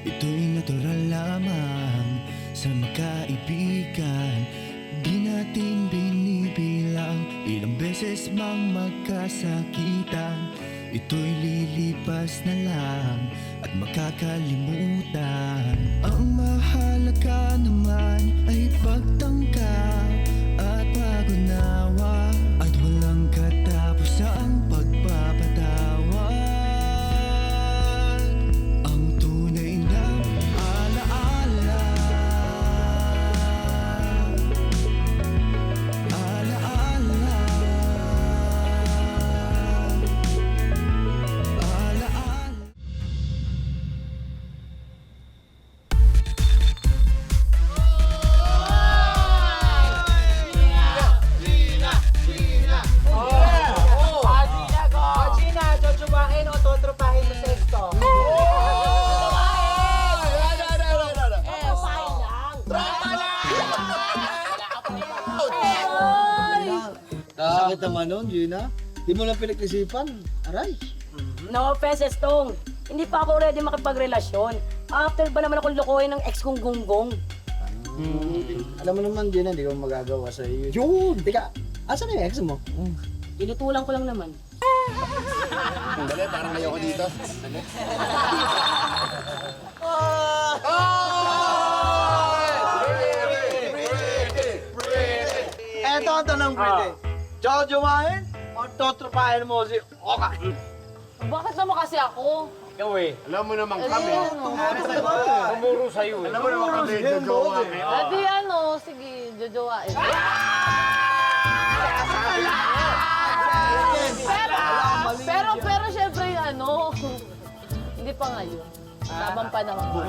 Ito'y natural lamang sa magkaibigan. Di natin binibilang ilang beses mang magkasakitan. Ito'y lilipas na lang at makakalimutan. Ang mahalaga naman ay pagtangkap at pag-unawa, at walang katapusang pagpapatawad. Ang tunay na alaala, alaala, alaala. Gina, jojobahin o totropahin sa sexto? Sakit naman nun, Gina. Di mo lang pinag-isipan. Aray. No offense, Tong. Hindi pa ako ready makipagrelasyon. After ba naman akong lokohin ng ex kong gunggong? Alam mo naman, Gina, hindi ko magagawa sa iyo. Yun! Teka, asan na yung ex mo? Tinutulang ko lang naman. Dali, parang ayoko dito. Eto ang tanong, Pretty. Jojomahin o totropahin mo si Oka? Bakit naman kasi ako? Alam mo naman kami. Tumuro sa'yo eh. Alam mo naman kami, jojowa kayo. Adi sige, jojowain. Pero syempre hindi pa ngayon. Tabang panahon.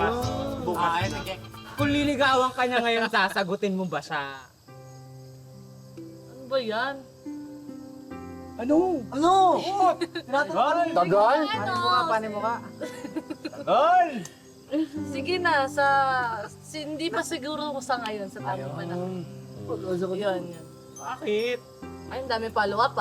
Kung liligawan ka niya ngayon, sasagutin mo ba siya? Ano ba yan? Ano? Tagal? Paano mo ka? Sige na, hindi pa siguro ko sa ngayon, sa tamang panahon. Yun. Bakit? Ay, ang dami follow-up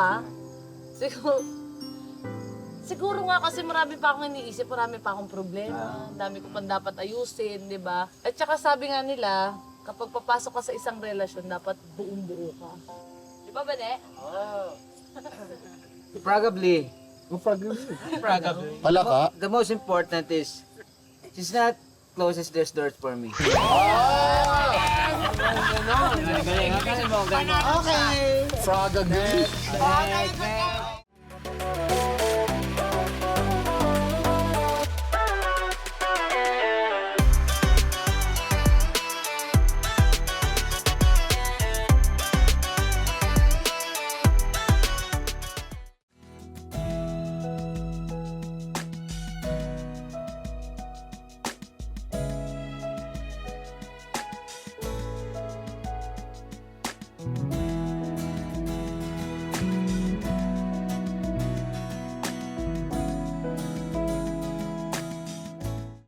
Siguro nga kasi marami pa akong iniisip, marami pa akong problema, ang dami ko pang dapat ayusin, di ba? At saka sabi nga nila, kapag papasok ka sa isang relasyon, dapat buong-buo ka. Di ba, Bane? Probably. Probably. Pala ka? The most important is, she's not closest there's doors for me. Okay. Frog again. Okay.